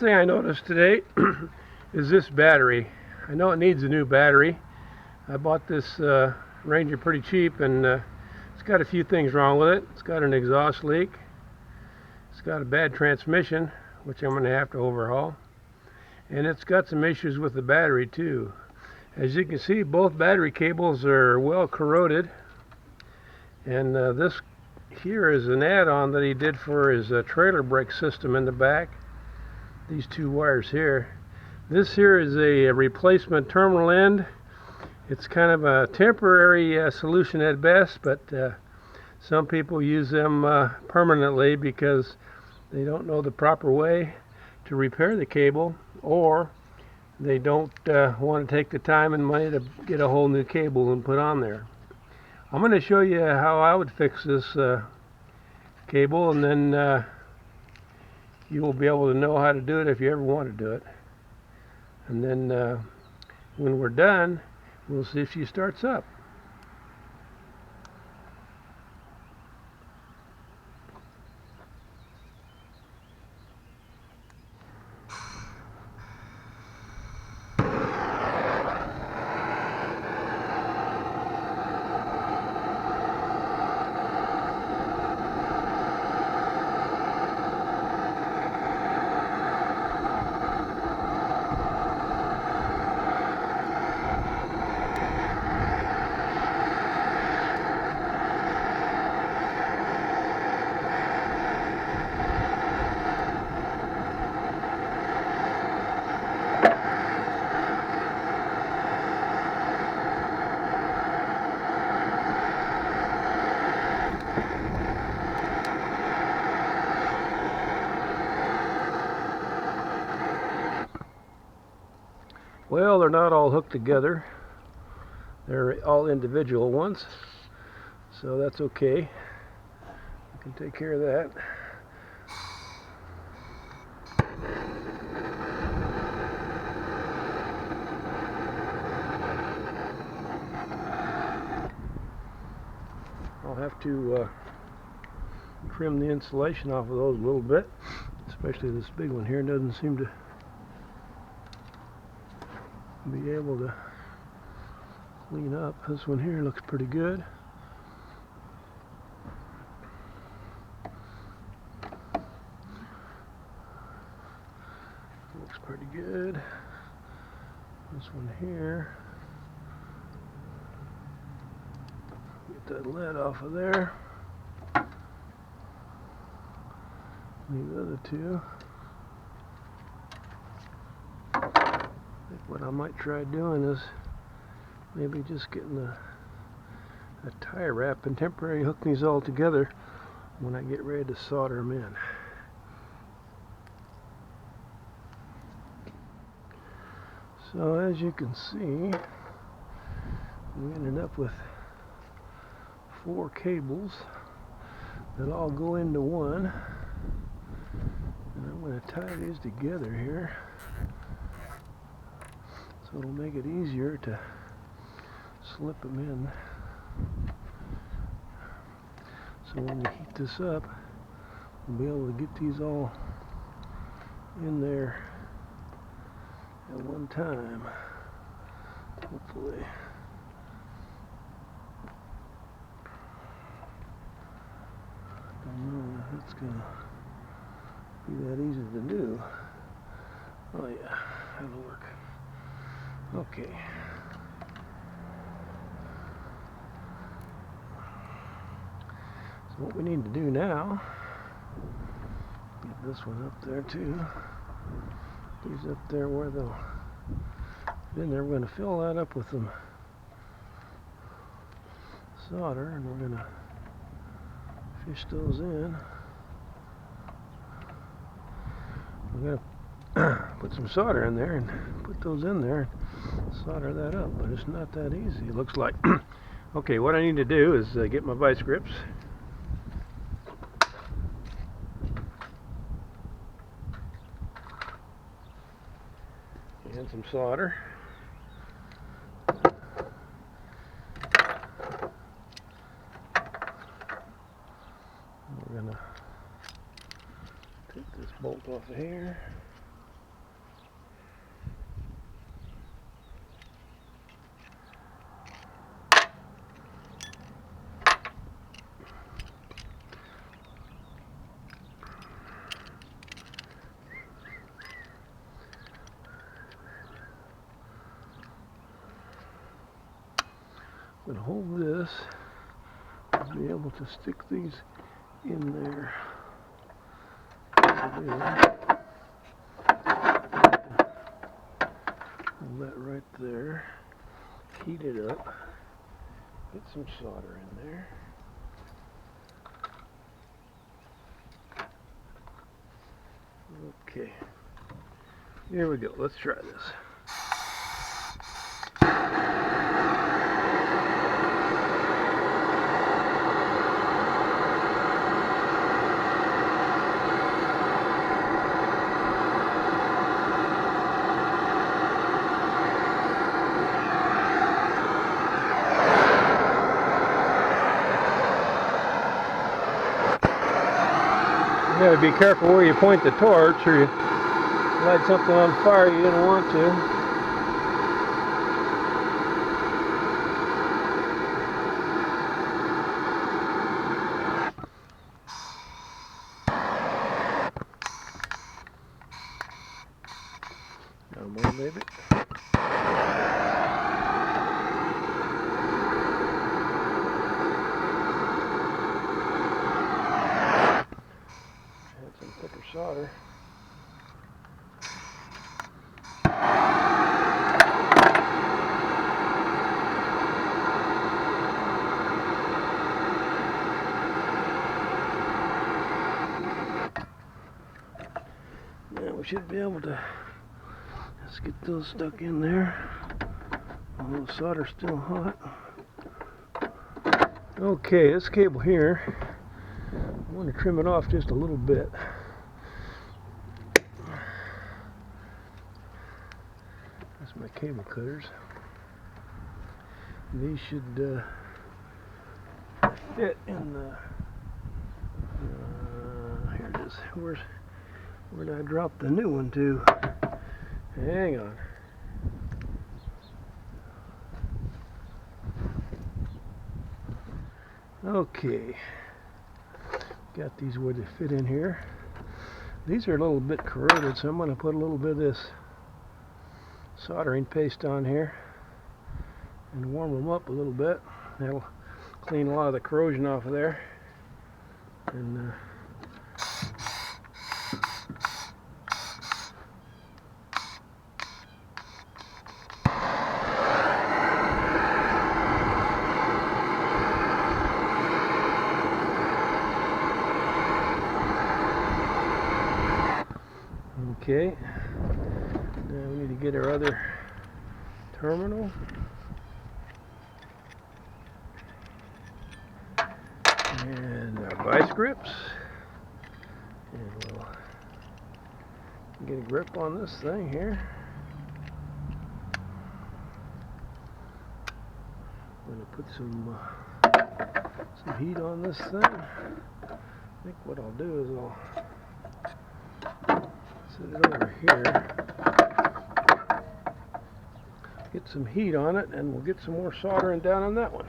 thing I noticed today is this battery. I know it needs a new battery. I bought this Ranger pretty cheap, and it's got a few things wrong with it. It's got an exhaust leak. It's got a bad transmission, which I'm going to have to overhaul. And it's got some issues with the battery too. As you can see, both battery cables are well corroded. And this here is an add-on that he did for his trailer brake system in the back. These two wires here. This here is a replacement terminal end. It's kind of a temporary solution at best, but some people use them permanently because they don't know the proper way to repair the cable, or they don't want to take the time and money to get a whole new cable and put on there. I'm going to show you how I would fix this cable, and then you will be able to know how to do it if you ever want to do it. And then when we're done, we'll see if she starts up. Well, they're not all hooked together. They're all individual ones, so that's okay. I can take care of that. I'll have to trim the insulation off of those a little bit, especially this big one here doesn't seem to be able to clean up. This one here looks pretty good. Looks pretty good. This one here, get that lead off of there. Leave the other two. What I might try doing is maybe just getting a tie wrap and temporarily hooking these all together when I get ready to solder them in. So as you can see, we ended up with 4 cables that all go into one, and I'm going to tie these together here. So it'll make it easier to slip them in. So when we heat this up, we'll be able to get these all in there at one time, hopefully. I don't know if it's going to be that easy to do. Oh yeah, that'll work. Okay. So what we need to do now, get this one up there too. These up there where they'll get in there. We're going to fill that up with some solder, and we're going to fish those in. We're going to put some solder in there and put those in there and solder that up, but it's not that easy, it looks like. Okay, what I need to do is get my vice grips and some solder. We're going to take this bolt off of here. can hold this and be able to stick these in there. Hold that right there. Heat it up. Get some solder in there. Okay. Here we go. Let's try this. You gotta be careful where you point the torch, or you light something on fire you don't want to. No more, baby. Add some thicker solder. Now we should be able to just get those stuck in there. The solder's still hot. Okay, this cable here, I want to trim it off just a little bit. That's my cable cutters. These should fit in the. Here it is. Where did I drop the new one to? Hang on. Okay. Got these where they fit in here. These are a little bit corroded, so I'm going to put a little bit of this soldering paste on here and warm them up a little bit. That'll clean a lot of the corrosion off of there. And okay, now we need to get our other terminal. And our vice grips. And we'll get a grip on this thing here. I'm going to put some heat on this thing. I think what I'll do is I'll set it over here, get some heat on it, and we'll get some more soldering down on that one.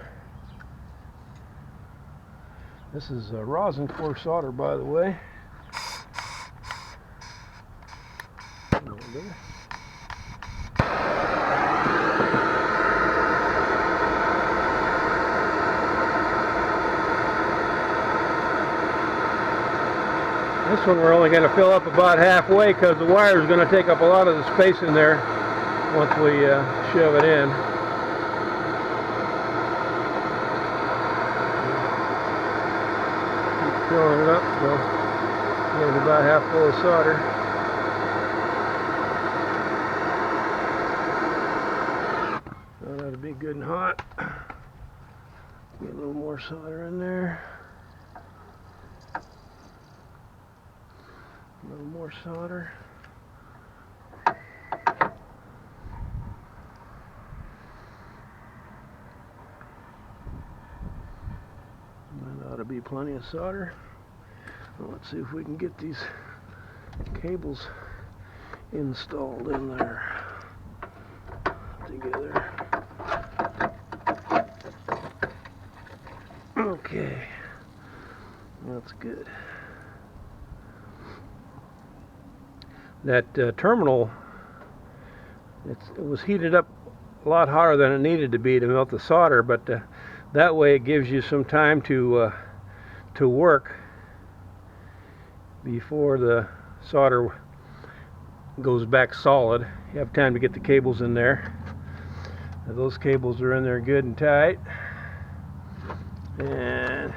This is rosin core solder, by the way. This one we're only going to fill up about halfway because the wire is going to take up a lot of the space in there once we shove it in. Keep filling it up, so get about half full of solder. That ought to be good and hot. Get a little more solder in there. A little more solder. That ought to be plenty of solder. Well, let's see if we can get these cables installed in there together. Okay, that's good. That terminal, it was heated up a lot hotter than it needed to be to melt the solder, but That way it gives you some time to work before the solder goes back solid. You have time to get the cables in there. Now those cables are in there good and tight. And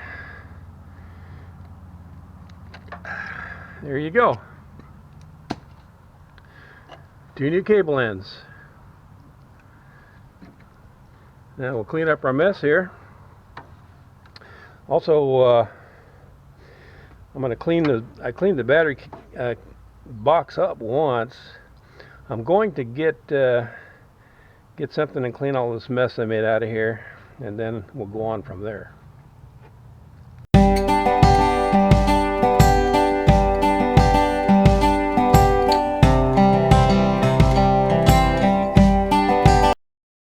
there you go. 2 new cable ends. Now we'll clean up our mess here. Also, I'm going to I cleaned the battery box up once. I'm going to get something and clean all this mess I made out of here, and then we'll go on from there.